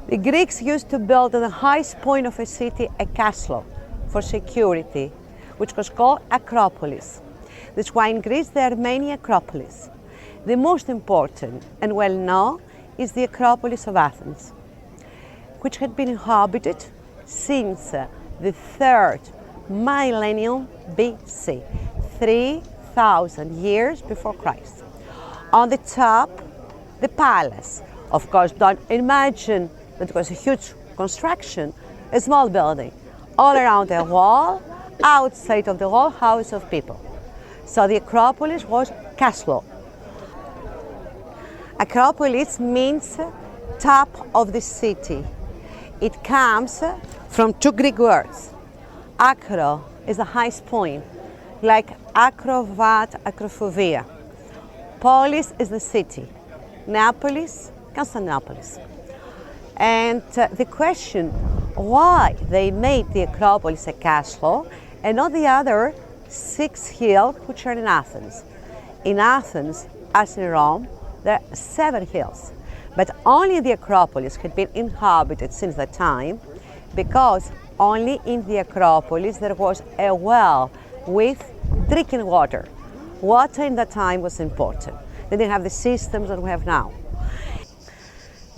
The Greeks used to build at the highest point of a city a castle for security, which was called Acropolis. That's why in Greece there are many Acropolis. The most important and well known is the Acropolis of Athens, which had been inhabited since the 3rd millennium BC, 3,000 years before Christ. On the top, the palace. Of course, don't imagine that it was a huge construction, a small building, all around the wall, outside of the whole house of people. So the Acropolis was castle. Acropolis means top of the city. It comes from two Greek words. Acro is the highest point, like acrobat, acrophobia. Polis is the city. Neapolis, Constantinopolis. And the question why they made the Acropolis a castle and not the other 6 hills which are in Athens. In Athens, as in Rome, there are 7 hills, but only the Acropolis had been inhabited since that time, because only in the Acropolis there was a well with drinking water. Water in that time was important. They didn't have the systems that we have now.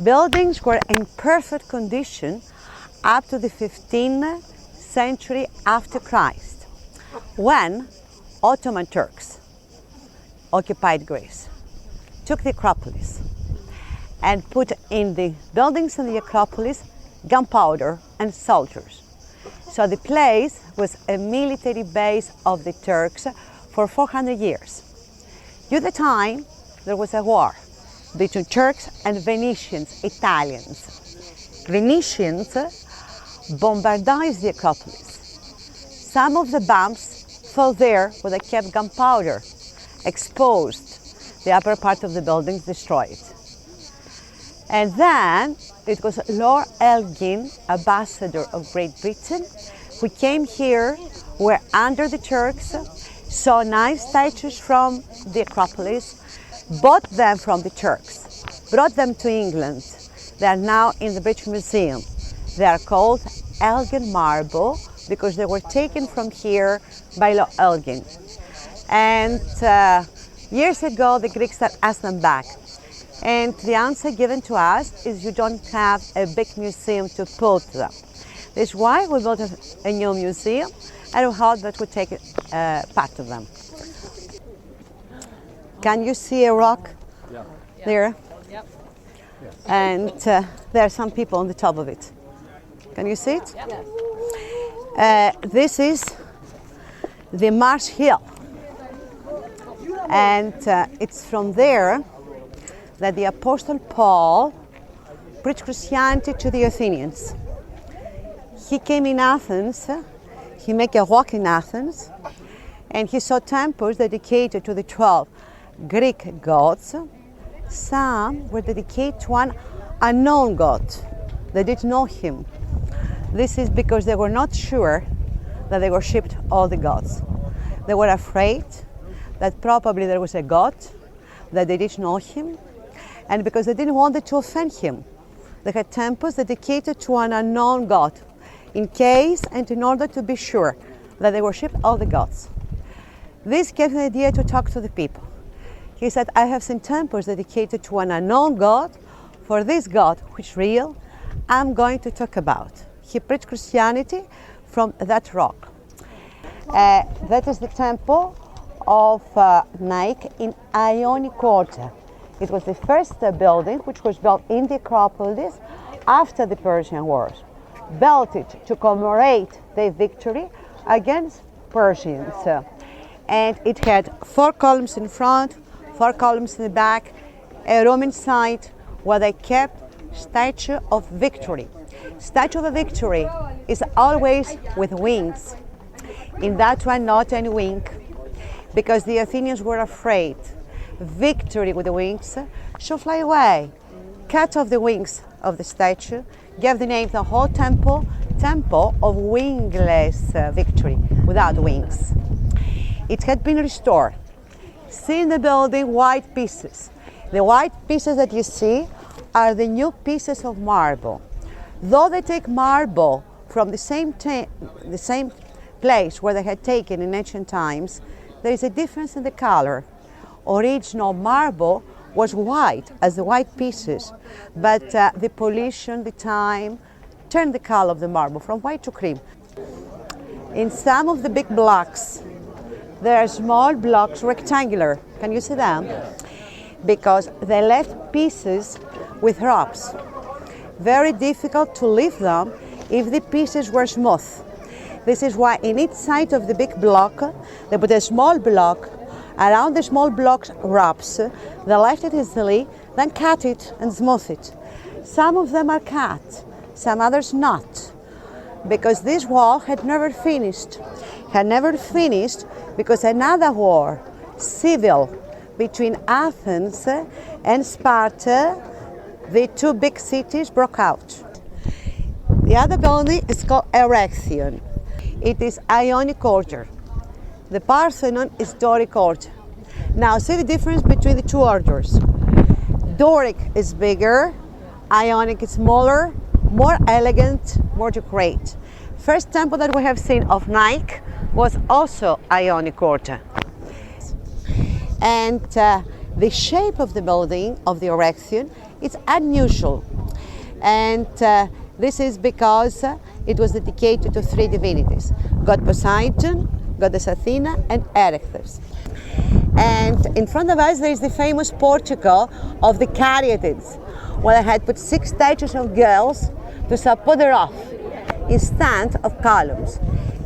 Buildings were in perfect condition up to the 15th century after Christ, when Ottoman Turks occupied Greece, took the Acropolis and put in the buildings in the Acropolis gunpowder and soldiers. So the place was a military base of the Turks for 400 years. During the time, there was a war between Turks and Venetians, Italians. Venetians bombardized the Acropolis. Some of the bombs fell there where they kept gunpowder, exposed the upper part of the buildings, destroyed. And then it was Lord Elgin, ambassador of Great Britain, who came here, were under the Turks, saw nice statues from the Acropolis, bought them from the Turks, brought them to England. They are now in the British Museum. They are called Elgin Marbles because they were taken from here by Lord Elgin. And years ago, the Greeks had asked them back. And the answer given to us is you don't have a big museum to put them. That's why we built a new museum, and we hope that we take part of them. Can you see a rock there? Yep. And there are some people on the top of it. Can you see it? Yes. This is the Mars Hill. And it's from there that the Apostle Paul preached Christianity to the Athenians. He came in Athens, he made a walk in Athens, and he saw temples dedicated to the 12 Greek gods. Some were dedicated to one unknown god. They didn't know him. This is because they were not sure that they worshipped all the gods. They were afraid that probably there was a god, that they didn't know him, and because they didn't want to offend him, they had temples dedicated to an unknown god, in case and in order to be sure that they worshipped all the gods. This gave him the idea to talk to the people. He said, I have seen temples dedicated to an unknown god. For this god, which is real, I'm going to talk about. He preached Christianity from that rock. That is the temple of Nike in Ionic Quarter. It was the first building which was built in the Acropolis after the Persian Wars. Built it to commemorate their victory against Persians. And it had 4 columns in front, 4 columns in the back, a room inside where they kept Statue of Victory. Statue of Victory is always with wings. In that one, not any wing, because the Athenians were afraid victory with the wings should fly away. Cut off the wings of the statue, gave the name to the whole temple, Temple of Wingless Victory, without wings. It had been restored. See in the building white pieces. The white pieces that you see are the new pieces of marble. Though they take marble from the same place where they had taken in ancient times, there is a difference in the color. Original marble was white, as the white pieces, but the pollution, the time, turned the color of the marble from white to cream. In some of the big blocks, there are small blocks, rectangular. Can you see them? Because they left pieces with rocks. Very difficult to lift them if the pieces were smooth. This is why in each side of the big block, they put a small block. Around the small block's wraps, they left it easily, then cut it and smooth it. Some of them are cut, some others not, because this wall had never finished. Had never finished because another war, civil, between Athens and Sparta, the two big cities, broke out. The other building is called Erechthion. It is Ionic order. The Parthenon is Doric order. Now see the difference between the two orders. Doric is bigger, Ionic is smaller, more elegant, more decorate. First temple that we have seen of Nike was also Ionic order. And the shape of the building of the Erechthion is unusual. And this is because it was dedicated to three divinities: God Poseidon, Goddess Athena, and Erechthion. And in front of us there is the famous portico of the Caryatids, where they had put 6 statues of girls to support the roof instead of columns.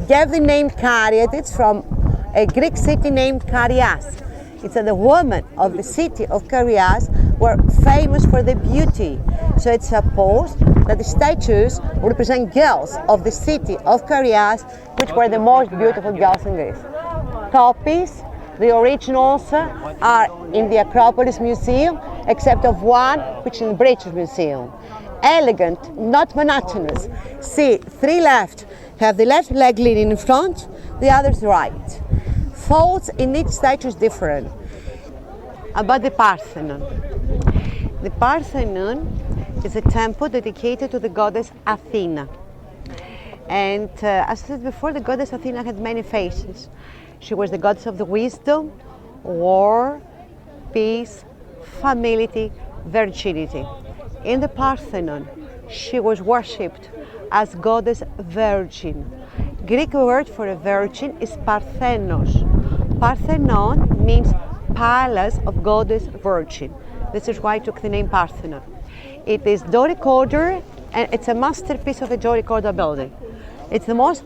Gave the name Caryatids from a Greek city named Carias. It's the women of the city of Carias were famous for their beauty. So it's supposed that the statues represent girls of the city of Carias, which were the most beautiful girls in Greece. Copies, the originals, are in the Acropolis Museum, except of one which is in the British Museum. Elegant, not monotonous. See, 3 left have the left leg leaning in front, the others right. Folds in each statue is different. About the Parthenon. The Parthenon is a temple dedicated to the goddess Athena. And as I said before, the goddess Athena had many faces. She was the goddess of the wisdom, war, peace, famility, virginity. In the Parthenon, she was worshipped as goddess virgin. Greek word for a virgin is Parthenos. Parthenon means palace of goddess virgin. This is why it took the name Parthenon. It is Doric order, and it's a masterpiece of a Doric order building. It's the most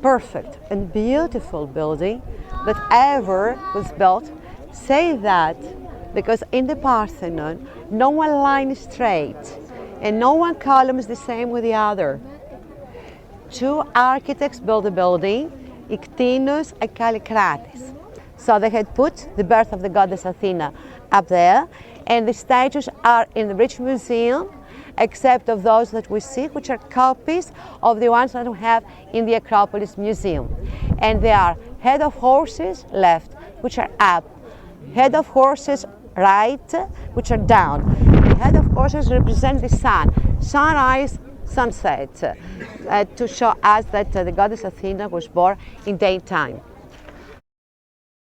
perfect and beautiful building that ever was built. Say that because in the Parthenon, no one line is straight and no one column is the same with the other. 2 architects built the building, Ictinus and Callicrates. So they had put the birth of the goddess Athena up there, and the statues are in the British Museum, except of those that we see, which are copies of the ones that we have in the Acropolis Museum. And they are head of horses left, which are up, head of horses right, which are down. The head of horses represent the sun, sunrise, sunset, to show us that the goddess Athena was born in daytime.